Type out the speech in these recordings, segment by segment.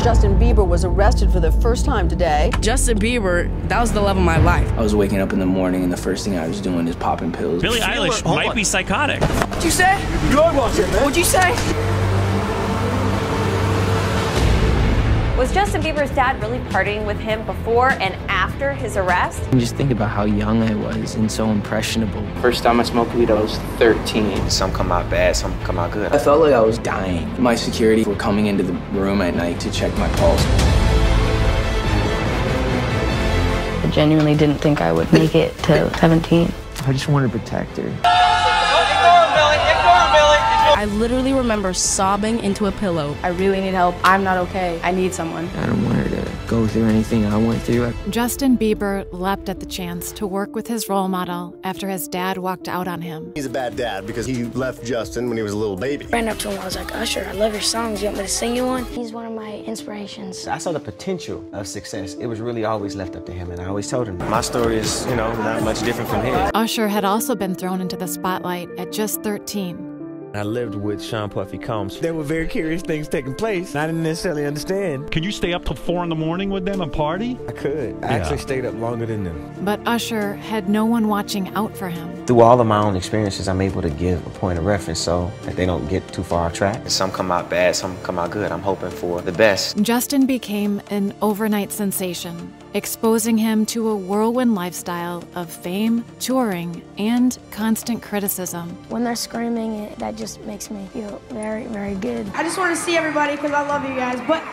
Justin Bieber was arrested for the first time today. Justin Bieber, that was the love of my life. I was waking up in the morning and the first thing I was doing is popping pills. Billie Eilish might be psychotic. What'd you say? You are watching, man. What'd you say? Was Justin Bieber's dad really partying with him before and after his arrest? And just think about how young I was and so impressionable. First time I smoked weed, I was 13. Some come out bad, some come out good. I felt like I was dying. My security were coming into the room at night to check my pulse. I genuinely didn't think I would make it to 17. I just wanted to protect her. I literally remember sobbing into a pillow. I really need help. I'm not okay. I need someone. I don't want her to go through anything I went through. Justin Bieber leapt at the chance to work with his role model after his dad walked out on him. He's a bad dad because he left Justin when he was a little baby. Ran up to him, I was like, Usher, I love your songs. You want me to sing you one? He's one of my inspirations. I saw the potential of success. It was really always left up to him, and I always told him, my story is, not much different from his. Usher had also been thrown into the spotlight at just 13. I lived with Sean Puffy Combs. There were very curious things taking place. I didn't necessarily understand. Could you stay up till 4 in the morning with them and party? I could. I actually stayed up longer than them. But Usher had no one watching out for him. Through all of my own experiences, I'm able to give a point of reference so that they don't get too far off track. Some come out bad, some come out good. I'm hoping for the best. Justin became an overnight sensation, exposing him to a whirlwind lifestyle of fame, touring, and constant criticism. When they're screaming, that just makes me feel very, very good. I just want to see everybody because I love you guys, but...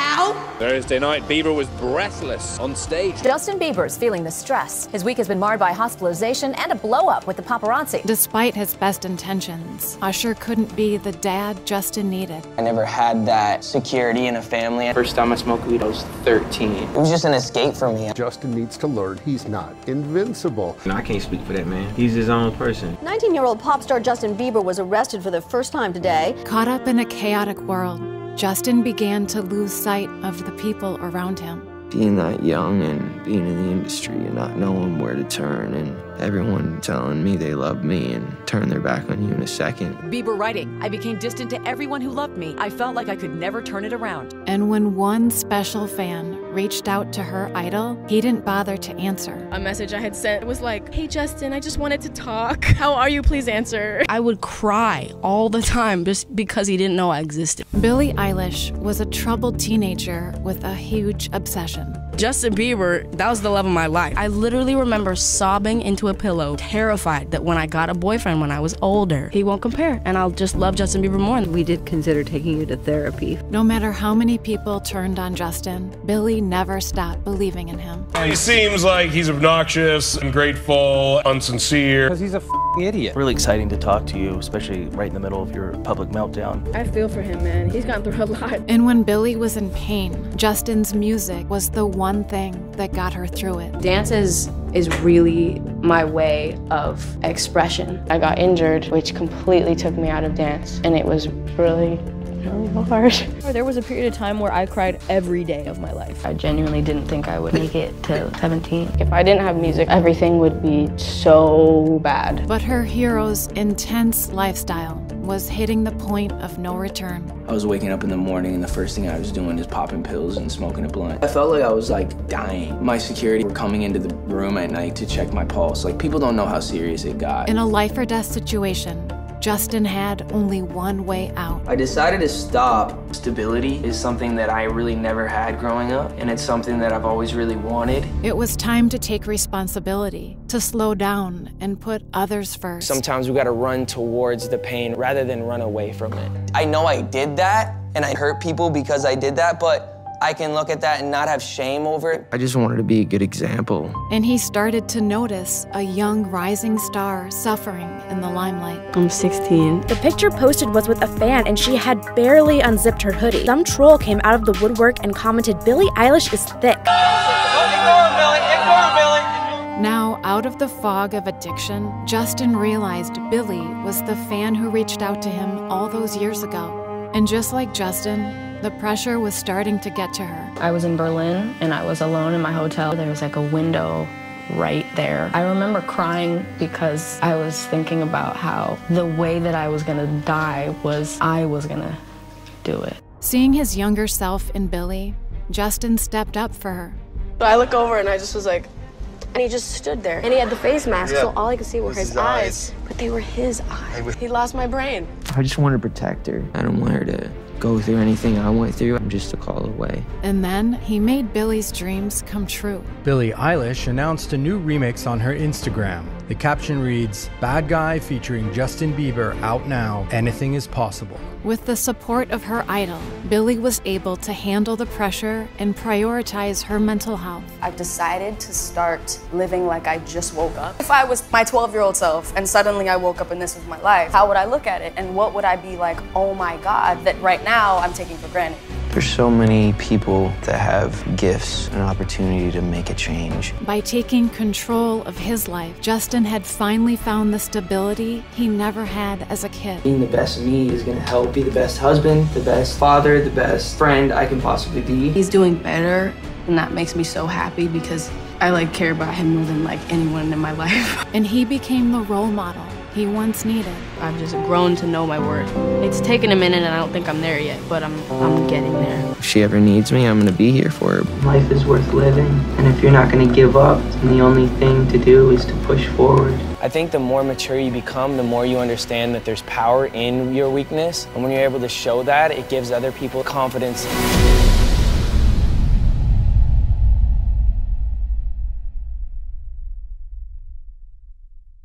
Ow! Thursday night, Bieber was breathless on stage. Justin Bieber's feeling the stress. His week has been marred by hospitalization and a blow-up with the paparazzi. Despite his best intentions, Usher couldn't be the dad Justin needed. I never had that security in a family. First time I smoked weed, I was 13. It was just an escape for me. Justin needs to learn he's not invincible. And I can't speak for that man. He's his own person. 19-year-old pop star Justin Bieber was arrested for the first time today. Caught up in a chaotic world, Justin began to lose sight of the people around him. Being that young and being in the industry and not knowing where to turn and everyone telling me they love me and turn their back on you in a second. Bieber writing, I became distant to everyone who loved me. I felt like I could never turn it around. And when one special fan reached out to her idol, he didn't bother to answer. A message I had sent was like, hey Justin, I just wanted to talk. How are you? Please answer. I would cry all the time just because he didn't know I existed. Billie Eilish was a troubled teenager with a huge obsession. Justin Bieber, that was the love of my life. I literally remember sobbing into a pillow, terrified that when I got a boyfriend when I was older, he won't compare, and I'll just love Justin Bieber more. We did consider taking you to therapy. No matter how many people turned on Justin, Billie never stopped believing in him. He seems like he's obnoxious, ungrateful, unsincere. Because he's a idiot. Really exciting to talk to you, especially right in the middle of your public meltdown. I feel for him, man. He's gone through a lot. And when Billie was in pain, Justin's music was the one thing that got her through it. Dance is really my way of expression. I got injured, which completely took me out of dance, and it was really hard. There was a period of time where I cried every day of my life. I genuinely didn't think I would make it to 17. If I didn't have music, everything would be so bad. But her hero's intense lifestyle was hitting the point of no return. I was waking up in the morning and the first thing I was doing is popping pills and smoking a blunt. I felt like I was dying. My security were coming into the room at night to check my pulse. People don't know how serious it got. In a life or death situation, Justin had only one way out. I decided to stop. Stability is something that I really never had growing up, and it's something that I've always really wanted. It was time to take responsibility, to slow down and put others first. Sometimes we gotta run towards the pain rather than run away from it. I know I did that, and I hurt people because I did that, but I can look at that and not have shame over it. I just wanted to be a good example. And he started to notice a young rising star suffering in the limelight. I'm 16. The picture posted was with a fan and she had barely unzipped her hoodie. Some troll came out of the woodwork and commented, Billie Eilish is thick. Now, out of the fog of addiction, Justin realized Billie was the fan who reached out to him all those years ago. And just like Justin, the pressure was starting to get to her. I was in Berlin and I was alone in my hotel. There was a window right there. I remember crying because I was thinking about how the way that I was gonna die was I was gonna do it. Seeing his younger self in Billie, Justin stepped up for her. I look over and I just was like, and he just stood there. And he had the face mask, so all I could see were his eyes. But they were his eyes. He lost my brain. I just want to protect her. I don't want her to go through anything I went through. I'm just a call away. And then he made Billie's dreams come true. Billie Eilish announced a new remix on her Instagram. The caption reads, "Bad Guy featuring Justin Bieber out now. Anything is possible." With the support of her idol, Billie was able to handle the pressure and prioritize her mental health. I've decided to start living like I just woke up. If I was my 12-year-old self and suddenly I woke up and this was my life, how would I look at it? And what would I be like, oh my God, that right now I'm taking for granted? There's so many people that have gifts and opportunity to make a change. By taking control of his life, Justin had finally found the stability he never had as a kid. Being the best me is gonna help be the best husband, the best father, the best friend I can possibly be. He's doing better, and that makes me so happy because I care about him more than anyone in my life. And he became the role model he once needed. I've just grown to know my worth. It's taken a minute and I don't think I'm there yet, but I'm getting there. If she ever needs me, I'm gonna be here for her. Life is worth living, and if you're not gonna give up, then the only thing to do is to push forward. I think the more mature you become, the more you understand that there's power in your weakness. And when you're able to show that, it gives other people confidence.